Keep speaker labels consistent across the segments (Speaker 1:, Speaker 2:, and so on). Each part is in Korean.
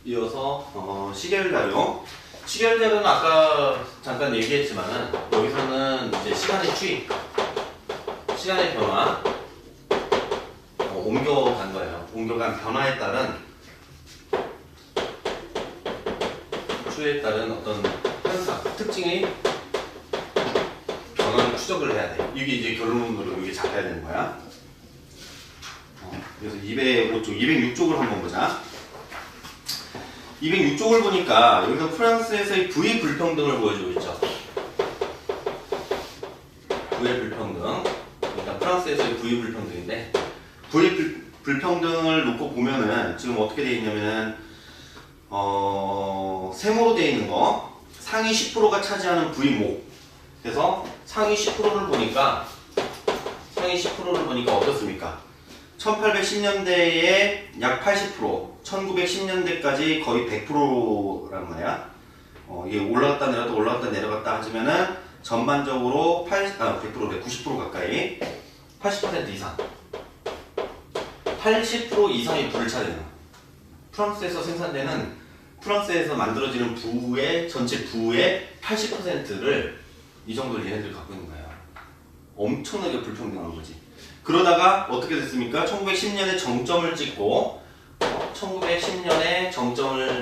Speaker 1: 이어서 시계열 자료. 시계열 자료는 아까 잠깐 얘기했지만은 여기서는 이제 시간의 추이, 시간의 변화, 옮겨간 거예요. 옮겨간 변화에 따른 추이에 따른 어떤 현상, 특징의 변화를 추적을 해야 돼. 이게 이제 결론으로 이게 잡혀야 되는 거야. 그래서 205쪽, 206쪽을 한번 보자. 206쪽을 보니까 여기서 프랑스에서의 부의 불평등을 보여주고 있죠. 부의 불평등. 그러니까 프랑스에서의 부의 불평등인데, 부의 불평등을 놓고 보면은 지금 어떻게 되어 있냐면은 세모로 되어 있는 거 상위 10%가 차지하는 부의목. 그래서 상위 10%를 보니까 어떻습니까? 1810년대에 약 80%, 1910년대까지 거의 100%란 말이야. 이게 올라갔다 내려갔다 하지만은 전반적으로 100%래, 90% 가까이, 80% 이상, 80% 이상의 부를 차지해요. 프랑스에서 생산되는, 프랑스에서 만들어지는 부의, 전체 부의 80%를 이 정도를 얘네들이 갖고 있는 거예요. 엄청나게 불평등한 거지. 그러다가 어떻게 됐습니까? 1910년에 정점을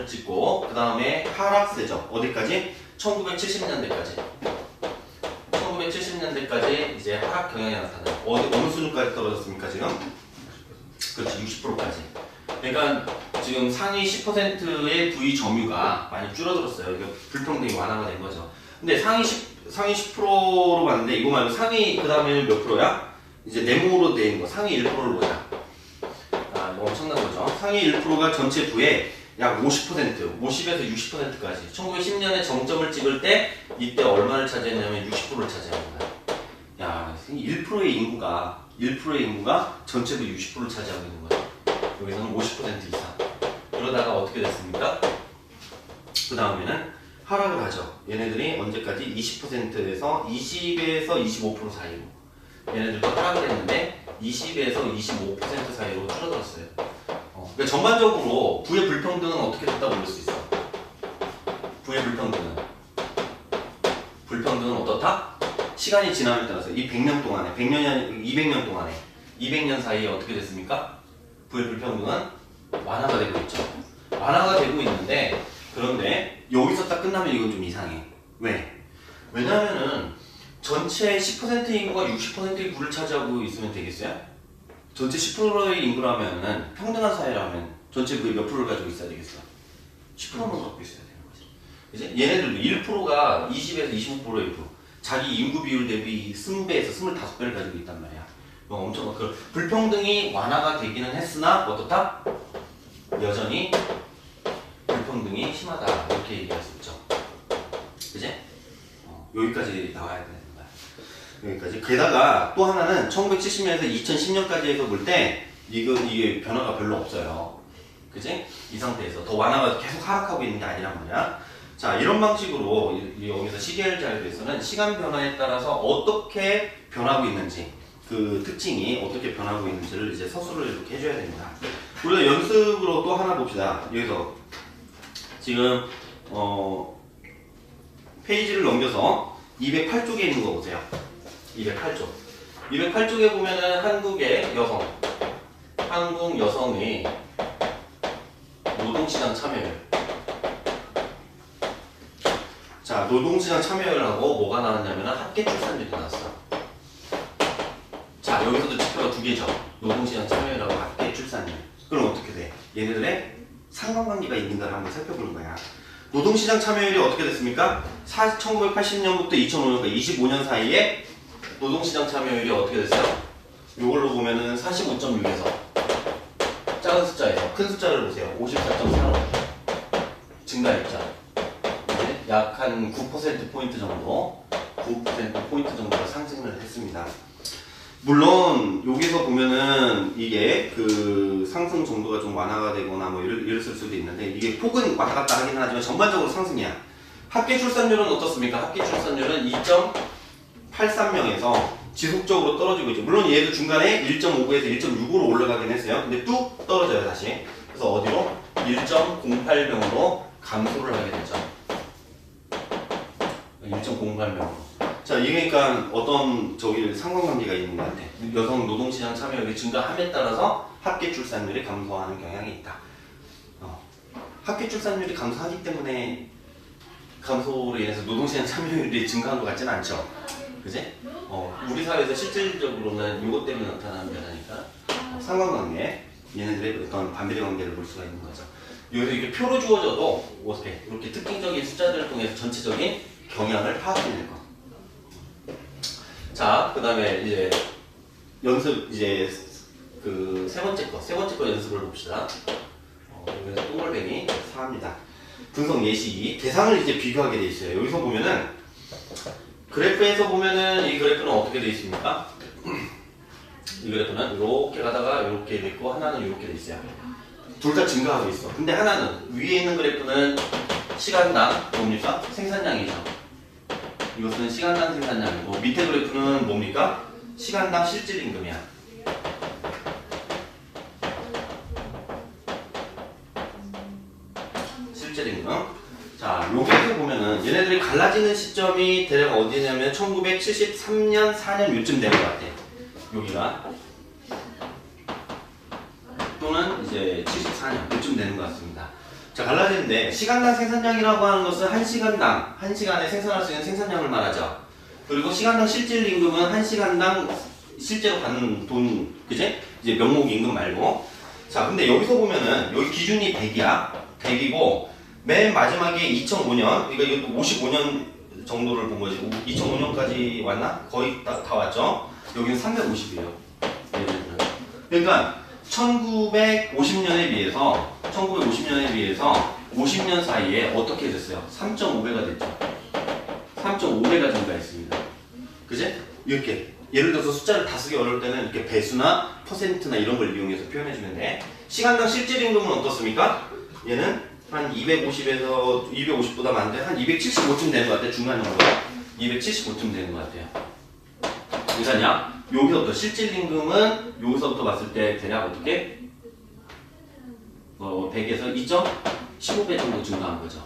Speaker 1: 찍고, 그 다음에 하락세죠. 어디까지? 1970년대까지. 1970년대까지 이제 하락 경향이 나타나요. 어느 수준까지 떨어졌습니까, 지금? 그렇지, 60%까지. 그러니까 지금 상위 10%의 부의 점유가 많이 줄어들었어요. 이게 불평등이 완화가 된 거죠. 근데 상위 10%로 봤는데, 이거 말고 상위, 그 다음에 몇 프로야? 이제 네모로 되어 있는 거, 상위 1%를 보자. 이거 엄청난 거죠. 상위 1%가 전체 부의 약 50%, 50에서 60%까지. 1910년에 정점을 찍을 때, 이때 얼마를 차지했냐면 60%를 차지하는 거야. 야, 1%의 인구가 전체 부 60%를 차지하고 있는 거야. 여기서는 50% 이상. 그러다가 어떻게 됐습니까? 그 다음에는 하락을 하죠. 얘네들이 언제까지? 20%에서 20에서 25% 사이로. 얘네들도 하락을 했는데 20에서 25% 사이로 줄어들었어요. 그러니까 전반적으로 부의 불평등은 어떻게 됐다고 볼 수 있어? 부의 불평등은 어떻다? 시간이 지남에 따라서 이 100년 동안에, 200년 사이에 어떻게 됐습니까? 부의 불평등은 완화가 되고 있죠. 완화가 되고 있는데, 그런데 여기서 딱 끝나면 이건 좀 이상해. 왜? 왜냐면은 전체 10% 인구가 60%의 부를 차지하고 있으면 되겠어요? 전체 10%의 인구라면은, 평등한 사회라면 전체 부의 몇 프로를 가지고 있어야 되겠어? 10%만 갖고 있어야 되는 거지. 그치? 얘네들도 1%가 20에서 25%의 부, 자기 인구 비율 대비 20배에서 25배를 가지고 있단 말이야. 엄청 불평등이 완화가 되기는 했으나 어떻다? 여전히 불평등이 심하다, 이렇게 얘기할 수 있죠. 그치? 여기까지 나와야 되는 거야. 여기까지. 게다가 또 하나는 1970년에서 2010년까지 해서 볼 때 이게 변화가 별로 없어요. 그치? 이 상태에서 더 완화가 계속 하락하고 있는 게 아니란 말이야. 자, 이런 방식으로 여기서 시계열 자료에서는 시간 변화에 따라서 어떻게 변하고 있는지, 그 특징이 어떻게 변하고 있는지를 이제 서술을 이렇게 해줘야 됩니다. 우리가 연습으로 또 하나 봅시다. 여기서 지금 페이지를 넘겨서 208쪽에 있는 거 보세요. 208쪽. 208쪽에 보면은 한국 여성의 노동시장 참여율. 자, 노동시장 참여율하고 뭐가 나왔냐면 합계 출산율이 나왔어. 자, 여기서도 지표가 두 개죠. 노동시장 참여율하고 합계 출산율. 그럼 어떻게 돼? 얘네들의 상관관계가 있는가를 한번 살펴보는 거야. 노동시장 참여율이 어떻게 됐습니까? 1980년부터 2005년까지 25년 사이에 노동시장 참여율이 어떻게 됐어요? 이걸로 보면은 45.6에서 작은 숫자에서 큰 숫자를 보세요. 54.4로 증가했죠. 약 한 9%포인트 정도, 9%포인트 정도가 상승을 했습니다. 물론 여기서 보면은 이게 그 상승 정도가 좀 완화가 되거나 뭐 이랬을 수도 있는데, 이게 폭은 왔다 갔다 하긴 하지만 전반적으로 상승이야. 합계 출산율은 어떻습니까? 합계 출산율은 2.83명에서 지속적으로 떨어지고 있죠. 물론 얘도 중간에 1.59에서 1.65로 올라가긴 했어요. 근데 뚝 떨어져요, 다시. 그래서 어디로? 1.08명으로 감소를 하게 되죠. 1.08명으로. 자, 이게 그러니까 어떤 상관관계가 있는 것 같아. 여성 노동시장 참여율이 증가함에 따라서 합계 출산율이 감소하는 경향이 있다. 합계 출산율이 감소하기 때문에 감소로 인해서 노동시장 참여율이 증가한 것 같지는 않죠. 그지? 우리 사회에서 실질적으로는 이것 때문에 나타나는 변화니까 상관관계, 얘네들의 어떤 반비례 관계를 볼 수가 있는 거죠. 여기서 이렇게 표로 주어져도 어떻게 이렇게 특징적인 숫자들을 통해서 전체적인 경향을 파악해낼 거. 자, 그 다음에 이제 연습 이제 그 세 번째 거 연습을 봅시다. 여기서 똥골뱅이 4입니다. 분석 예시 2 대상을 이제 비교하게 돼 있어요. 여기서 보면은 그래프에서 보면은 이 그래프는 어떻게 돼 있습니까? 이 그래프는 이렇게 가다가 이렇게 돼 있고 하나는 이렇게 돼 있어요. 둘 다 증가하고 있어. 근데 하나는 위에 있는 그래프는 시간당 뭡니까? 생산량이죠. 이것은 시간당 생산량이고 밑에 그래프는 뭡니까? 시간당 실질임금이야. 실질임금. 자, 여기서 보면은 얘네들이 갈라지는 시점이 대략 어디냐면 1973년 4년 요쯤 되는 것 같아. 여기가 또는 이제 74년 요쯤 되는 것 같습니다. 자, 갈라지는데 시간당 생산량이라고 하는 것은 1시간당 1시간에 생산할 수 있는 생산량을 말하죠. 그리고 시간당 실질임금은 1시간당 실제로 받는 돈, 그제? 이제 명목임금 말고. 자, 근데 여기서 보면은 여기 기준이 100이야. 100이고 맨 마지막에 2005년, 그러니까 이것도 55년 정도를 본 거지. 2005년까지 왔나? 거의 다 왔죠. 여기는 350이에요. 그러니까 1950년에 비해서 50년 사이에 어떻게 됐어요? 3.5배가 됐죠. 3.5배가 증가했습니다. 그제? 이렇게 예를 들어서 숫자를 다 쓰기 어려울 때는 이렇게 배수나 퍼센트나 이런 걸 이용해서 표현해주면 돼. 시간당 실질임금은 어떻습니까? 얘는 한 250에서 250보다 많은데 한 275쯤 되는 것 같아요. 중간형으로 275쯤 되는 것 같아요. 그러니까 여기서부터 실질임금은 여기서부터 봤을 때 대략 어떻게 100에서 2.15배 정도 증가한 거죠.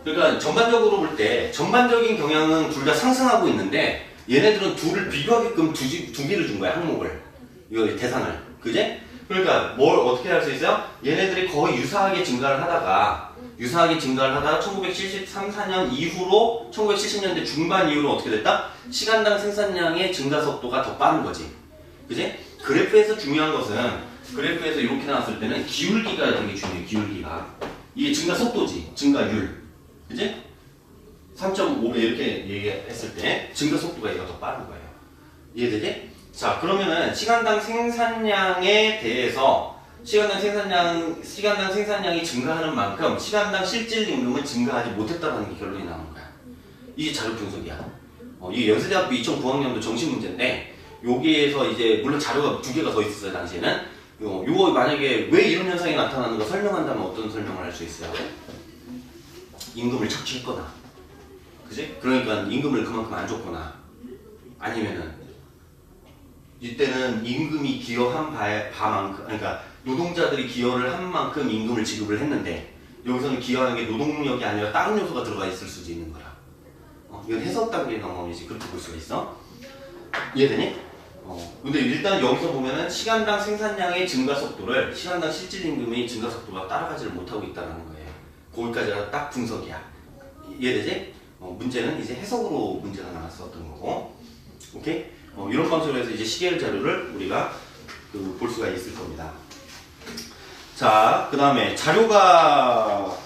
Speaker 1: 그러니까 전반적으로 볼 때 전반적인 경향은 둘 다 상승하고 있는데 얘네들은 둘을 비교하게끔 두 개를 준 거야. 항목을, 이거 대상을. 그제? 그러니까 뭘 어떻게 할 수 있어요? 얘네들이 거의 유사하게 증가를 하다가 1973, 4년 이후로 1970년대 중반 이후로 어떻게 됐다? 시간당 생산량의 증가 속도가 더 빠른 거지. 그지? 그래프에서 중요한 것은 그래프에서 이렇게 나왔을 때는 기울기가 되게 중요해. 기울기가. 이게 증가 속도지. 증가율. 그지? 3.5배 이렇게 얘기했을 때 증가 속도가 얘가 더 빠른 거예요. 이해되지? 자, 그러면은 시간당 생산량에 대해서 시간당 생산량이 증가하는 만큼 시간당 실질임금은 증가하지 못했다는 게 결론이 나오는 거야. 이게 자료 분석이야. 이게 연세대학교 2009학년도 정시 문제인데 여기에서 이제 물론 자료가 2개가 더 있었어요. 당시에는. 요거 만약에 왜 이런 현상이 나타나는 거 설명한다면 어떤 설명을 할 수 있어요? 임금을 착취했거나, 그지? 그러니까 임금을 그만큼 안 줬거나, 아니면은 이때는 임금이 기여한 바만큼, 그러니까 노동자들이 기여를 한 만큼 임금을 지급을 했는데 여기서는 기여하는 게 노동력이 아니라 다른 요소가 들어가 있을 수도 있는 거라. 이건 해석 단계의 경험이지. 그렇게 볼 수가 있어. 이해되니? 근데 일단 여기서 보면은 시간당 생산량의 증가 속도를 시간당 실질임금의 증가 속도가 따라가지를 못하고 있다는 거예요. 거기까지가 딱 분석이야. 이해되지? 문제는 이제 해석으로 문제가 나왔었던 거고. 오케이? 이런 방식으로 해서 이제 시계열 자료를 우리가 볼 수가 있을 겁니다. 자, 그 다음에 자료가